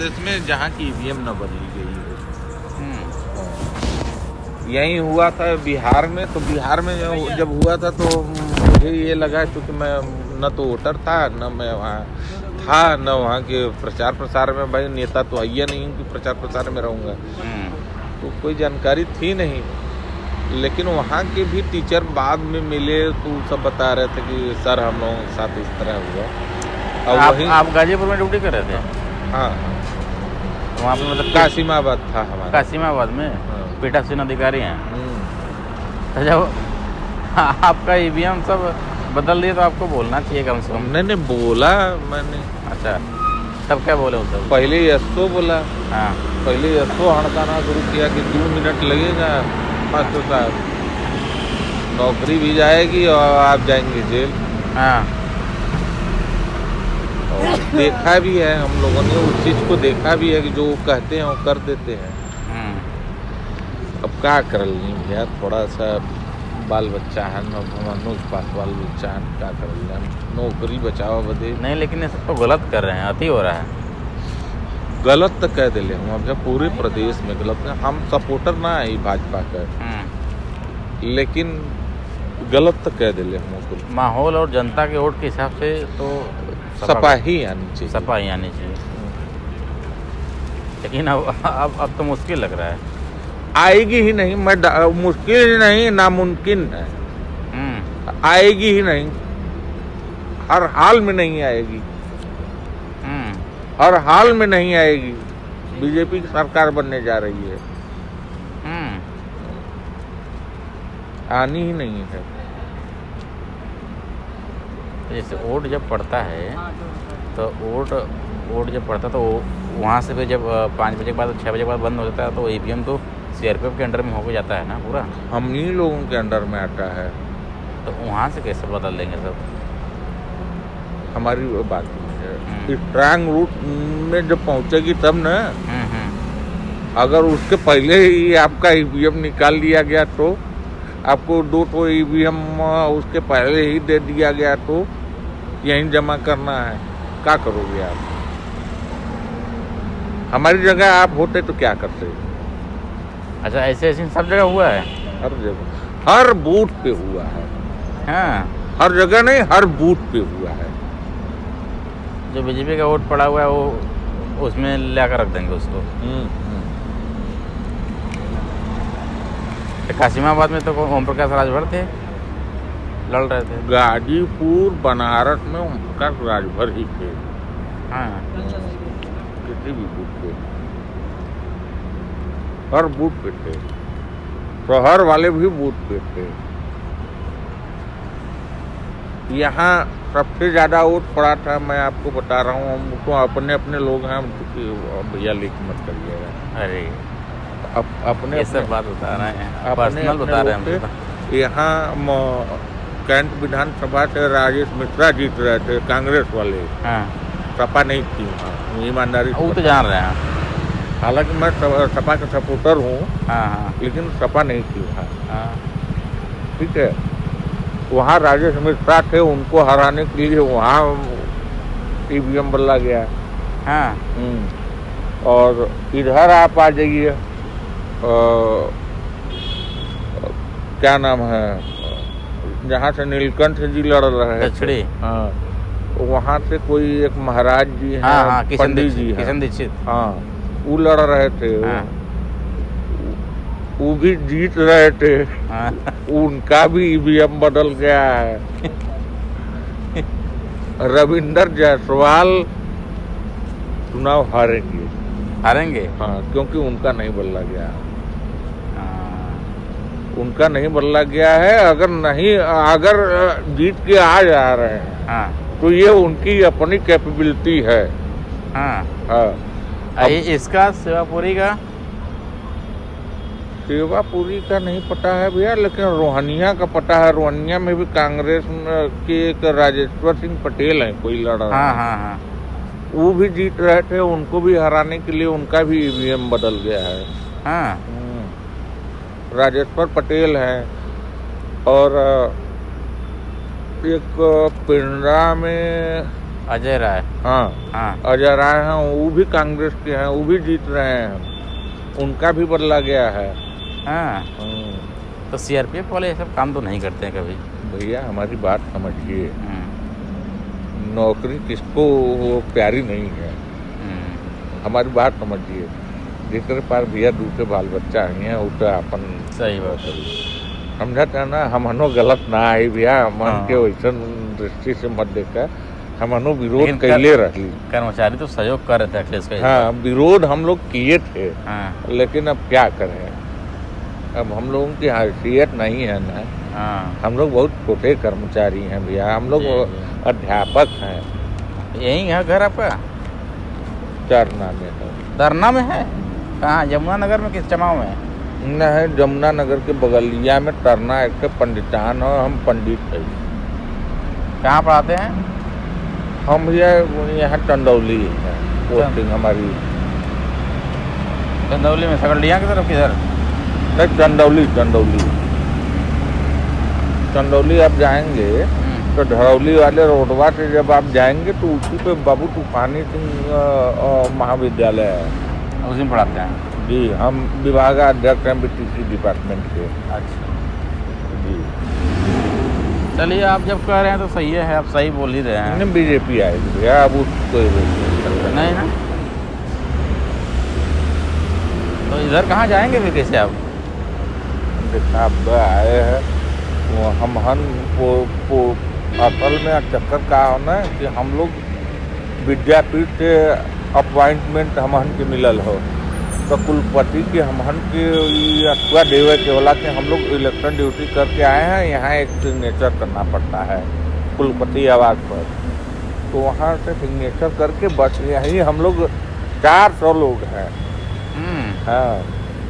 प्रदेश में जहाँ की ईवीएम न बदली गई हो। यही हुआ था बिहार में, तो बिहार में जब हुआ था तो मुझे ये लगा, क्योंकि मैं न तो वोटर था, न मैं वहाँ था, न वहाँ के प्रचार प्रसार में, भाई नेता तो आइए नहीं कि प्रचार प्रसार में रहूँगा, तो कोई जानकारी थी नहीं। लेकिन वहाँ के भी टीचर बाद में मिले तो सब बता रहे थे कि सर हम लोगों के साथ इस तरह हुआ। और आप गाजीपुर में ड्यूटी कर रहे थे? हाँ, वहाँ पे मतलब कासिमाबाद था हमारा। कासिमाबाद में पीठासीन अधिकारी हैं। तो जब आपका ईवीएम सब बदल दिए तो आपको बोलना चाहिए कम से कम। नहीं बोला मैंने। अच्छा, तब क्या बोले उस? पहले एसओ बोला। हाँ, पहले एसओ हड़काना शुरू किया कि 2 मिनट लगेगा मास्टर साहब, नौकरी भी जाएगी और आप जाएंगे जेल। हाँ, और देखा भी है हम लोगों ने, उस चीज़ को देखा भी है कि जो वो कहते हैं वो कर देते हैं। अब क्या कर ली भैया, थोड़ा सा बाल बच्चा है, मनोज पासवान बच्चा है, क्या कर लिया, नौकरी बचाओ बदे। नहीं, लेकिन ये सब तो गलत कर रहे हैं, अति हो रहा है। गलत तो कह दिले हम, अब पूरे प्रदेश में गलत है। हम सपोर्टर ना है भाजपा का, लेकिन गलत तो कह दिले हम। माहौल और जनता के वोट के हिसाब से तो सपा ही आनी चाहिए, सपा ही आनी चाहिए। लेकिन अब तो मुश्किल लग रहा है। आएगी ही नहीं, मैं मुश्किल ही नहीं, नामुमकिन है। आएगी ही नहीं, हर हाल में नहीं आएगी, हर हाल में नहीं आएगी। बीजेपी की सरकार बनने जा रही है, आनी ही नहीं है। जैसे वोट जब पड़ता है तो वोट जब पड़ता तो वहाँ से फिर जब 5 बजे के बाद 6 बजे के बाद बंद हो जाता है तो ईवीएम तो सीआरपीएफ के अंडर में होकर जाता है ना पूरा। हम ही लोगों के अंडर में आता है, तो वहाँ से कैसे बदल देंगे सब? हमारी बात है, स्ट्रांग रूट में जब पहुँचेगी तब ना। अगर उसके पहले ही आपका ईवीएम निकाल लिया गया तो, आपको 2 ईवीएम उसके पहले ही दे दिया गया तो यहीं जमा करना है, क्या करोगे आप? हमारी जगह आप होते तो क्या करते? अच्छा, ऐसे सब जगह हुआ है? हर जगह, हर बूथ पे हुआ है। हाँ, हर जगह नहीं, हर बूथ पे हुआ है। जो बीजेपी का वोट पड़ा हुआ है वो उसमें लाकर रख देंगे उसको। कासिमाबाद में तो ओम प्रकाश राजभर थे, लड़ रहे थे। गाजीपुर बनारस में ओम प्रकाश राजभर ही थे। हाँ, किसी भी बूथ पे, हर बूथ पे थे, शहर वाले भी बूथ पे थे। यहाँ सबसे ज़्यादा वोट पड़ा था, मैं आपको बता रहा हूँ, हम तो अपने अपने लोग हैं, भैया लीक मत करिएगा। अरे अपने ये सब बात बता रहे हैं, पर्सनल बता रहे हैं हम। यहाँ कैंट विधानसभा से राजेश मिश्रा जीत रहे थे, कांग्रेस वाले। हाँ, सपा नहीं थी वहाँ, ईमानदारी। वो तो जान रहे हैं। हालांकि मैं सपा का सपोर्टर हूँ। हाँ, लेकिन सपा नहीं थी वहाँ। हाँ, ठीक है, वहाँ राजेश मिश्रा थे, उनको हराने के लिए वहाँ ईवीएम बदला गया। हाँ, और इधर आप आ जाइए, क्या नाम है, जहाँ से नीलकंठ जी लड़ रहे थे। हाँ, वहाँ से कोई एक महाराज जी हैं, हाँ, पंडित जी हैं, किशन दीक्षित। हाँ, वो लड़ रहे थे। हाँ, वो भी जीत रहे थे। हाँ, उनका भी ईवीएम बदल गया है। रविंदर जायसवाल चुनाव हारेंगे। हाँ, क्योंकि उनका नहीं बदला गया। उनका नहीं बदला गया है। अगर जीत के आ जा रहे हैं, हाँ, तो ये उनकी अपनी कैपेबिलिटी है। हाँ, इसका सेवापुरी का नहीं पता है भैया, लेकिन रोहनिया का पता है। रोहनिया में भी कांग्रेस के एक राजेश्वर सिंह पटेल हैं, कोई लड़ रहा है। हाँ, वो भी जीत रहे थे, उनको भी हराने के लिए उनका भी ईवीएम बदल गया है। हाँ, राजेश्वर पटेल हैं, और एक पिंडरा में अजय राय। हाँ हाँ अजय राय हैं, वो भी कांग्रेस के हैं, वो भी जीत रहे हैं, उनका भी बदला गया है। हाँ तो सीआरपीएफ वाले ये सब काम तो नहीं करते हैं कभी। भैया हमारी बात समझिए, नौकरी किसको वो प्यारी नहीं है, हमारी बात समझिए। जिसके पास भैया दूसरे बाल बच्चा हैं वो तो अपन सही बात है। समझते हैं ना, हमनो गलत ना आई भैया, मन हाँ। के वैसा दृष्टि से मत देखा, हमनो विरोध लेकिन कैले रही। कर्मचारी तो सहयोग कर रहे थे अखिलेश का। हाँ विरोध हम लोग किए थे, हाँ लेकिन अब क्या करें, अब हम लोगों की हैसियत नहीं है ना। हाँ हम लोग बहुत छोटे कर्मचारी हैं भैया, हम लोग जी, जी। अध्यापक हैं। यही है घर आपका? चरना में है। धरना में है? कहाँ, यमुना नगर में किस जमाव में? नहीं, जमुना नगर के बगलिया में टरना एक के पंडितान हो, हम पंडित हैं। कहाँ पढ़ाते हैं? हम भैया यहाँ चंदौली है पोस्टिंग हमारी। चंदौली में सकलडिया की तरफ किधर? नहीं चंदौली, चंदौली आप जाएंगे तो धरौली वाले रोडवा से जब आप जाएंगे तो उसी पे बाबू तूफानी सिंह महाविद्यालय है, उसी में पढ़ाते हैं। जी। हम विभागाध्यक्ष हैं बीटीसी डिपार्टमेंट के। अच्छा जी। चलिए, आप जब कह रहे हैं तो सही है, आप सही बोल ही रहे हैं। बीजेपी आएगी भैया, अब उसको नहीं ना, तो इधर कहाँ जाएंगे फिर कैसे आप? अब आए हैं वो हम असल में चक्कर का होना है कि हम लोग विद्यापीठ से अपॉइंटमेंट हमहन के मिलल हो, तो कुलपति के हमहन के अथवा देवे के होला कि हम लोग इलेक्शन ड्यूटी करके आए हैं, यहाँ एक सिग्नेचर करना पड़ता है कुलपति आवास पर, तो वहाँ से सिग्नेचर करके बस यही हम लोग 400 लोग हैं। हाँ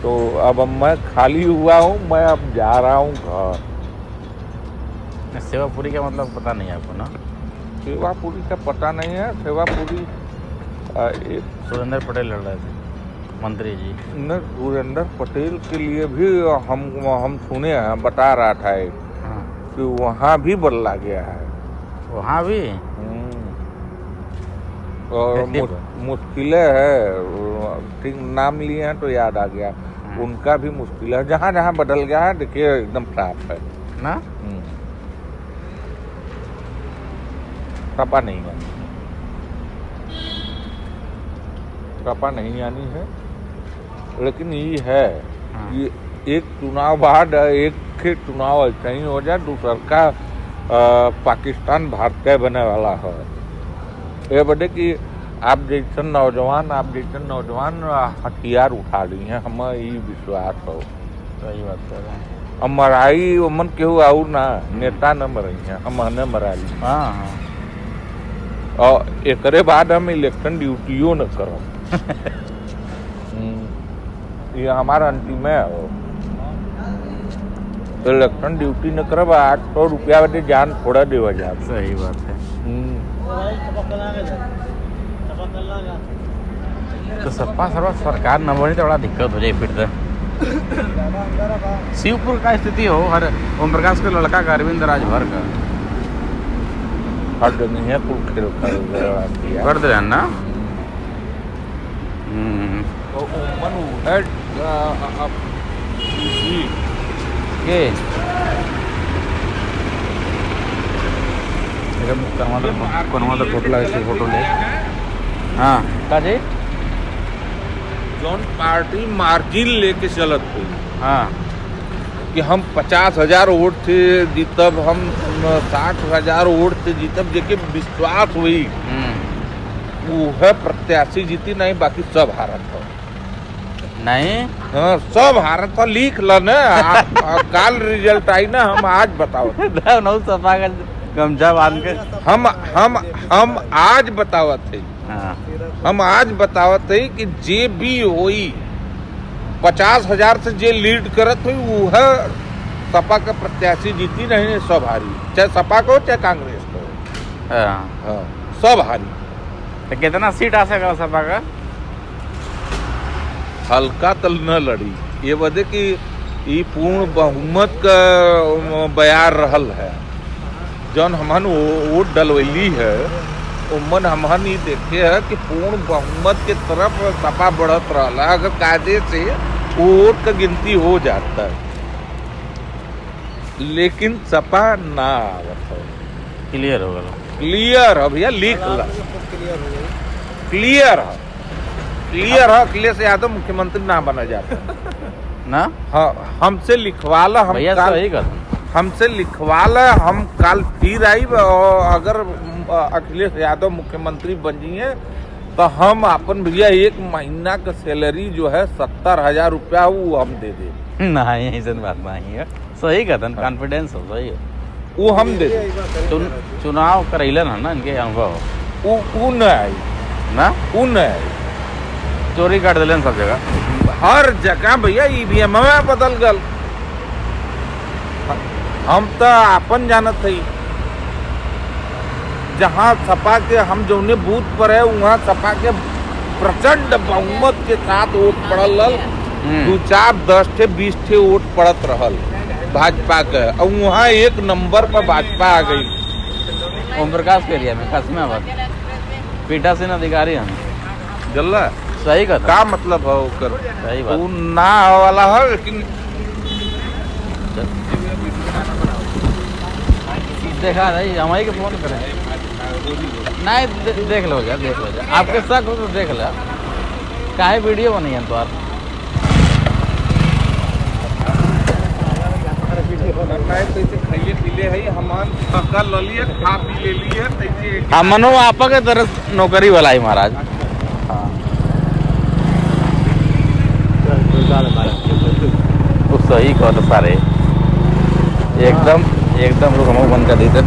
तो अब मैं खाली हुआ हूँ, मैं अब जा रहा हूँ घर। सेवापुरी का मतलब पता नहीं है आपको ना? सेवापुरी का पता नहीं है। सेवापुरी सुरेंद्र पटेल लड़ रहे थे, मंत्री जी। न सुरेंद्र पटेल के लिए भी हम सुने हैं, बता रहा था एक कि वहाँ भी बदला गया है। वहाँ भी और मुश्किलें है, ठीक नाम लिए हैं तो याद आ गया, उनका भी मुश्किल है। जहाँ जहाँ बदल गया है देखिए एकदम साफ है ना। सपा नहीं आनी, सपा नहीं आनी है, लेकिन ये है कि एक चुनाव बाद एक चुनाव ऐसा ही हो जाए, दूसरा का पाकिस्तान भारतीय बने वाला है। ये बदे कि आप जैसे नौजवान हथियार उठा ली हैं, हमें ये विश्वास हो। सही बात कर रहे हैं। अब मराई मन केहू आऊ ना, नेता न मरई हैं, हमने मरा ली। हाँ और एकरे बाद हम इलेक्शन ड्यूटियों न करब। ये हमारा अंतिम है। इलेक्शन ड्यूटी न करब, 800 रुपया वाले जान थोड़ा देवा जाए। सही बात है। तो सपा सरकार न बनी तो बड़ा दिक्कत हो जाए फिर तो। शिवपुर का स्थिति हो, हर ओम प्रकाश के लड़का का अरविंद राजभर का हर जगह है कुल खेल कर दे रहे हैं ना। तो मन है ये तो फोटो लगे, फोटो ले। हाँ का जी, जौन पार्टी मार्जिन लेके चलत हुई, हाँ कि हम 50,000 वोट से जीतब, हम 60,000 वोट से जीतब, जेके विश्वास हुई वो है प्रत्याशी जीती नहीं, बाकी सब हारत हो। नहीं हाँ सब हारत हो, लिख ल न। काल रिजल्ट आई ना, हम आज बताओ। नौ सपा का गमछा बांध के हम आज बतावत थे। हाँ। हम आज बतावत है कि जे भी होई 50,000 से जे लीड करत हुई वो है सपा का प्रत्याशी जीती नहीं, सब हारी, चाहे सपा को चाहे कांग्रेस को। हाँ सब हारी। तो कितना सीट आ सका सपा का? हल्का तल न लड़ी, ये बदे कि ये पूर्ण बहुमत का बयार रहल है। जौन हमन वोट डलवैली है उमन हमहन ही देखे है कि पूर्ण बहुमत के तरफ सपा बढ़त रहा। अगर कायदे से वोट का गिनती हो जाता है, लेकिन सपा ना आवत है। क्लियर हो गया। क्लियर है भैया, लिख ला, क्लियर है, क्लियर है। अखिलेश यादव मुख्यमंत्री ना बना जाता ना। हाँ, हमसे लिखवा ला, हम भैया सही कर, हमसे लिखवा ला, हम कल फिर आई। और अगर अखिलेश यादव मुख्यमंत्री बन जाइए तो हम अपन भैया 1 महीना का सैलरी जो है 70,000 रुपया वो हम दे दे। नहीं ऐसा बात नहीं है, सही कहते हैं, कॉन्फिडेंस हो सही है, वो हम दे दे। चुनाव करैलन है ना, इनके अनुभव वो न आई ना, वो न आई। चोरी काट दिलन सब जगह, हर जगह भैया ईवीएम में बदल गल। हम तो अपन जानत हई, जहाँ सपा के हम जौने बूथ पर है वहाँ सपा के प्रचंड बहुमत के साथ वोट पड़ल। 2, 4, 10 ठे 20 ठे वोट पड़त रहल भाजपा के, और वहाँ 1 नंबर पर भाजपा आ गई। ओम प्रकाश के एरिया में कासिमाबाद पीठासीन अधिकारी हम जल्ला सही कहता का मतलब है ओकर, सही बात। वो ना वाला है, लेकिन देखा नहीं, हम ही के फोन करें नहीं, देख लो यार, देख लो यार, आपके शक हो तो देख लो, काहे वीडियो बनी है तो खाइए पीले है हमान पक्का ल लिए, खा पी ले लिए। हमनो आपा के तरफ नौकरी वाला है महाराज। हाँ तो सही कहो सारे एकदम रुक हम बंद कर दी थे।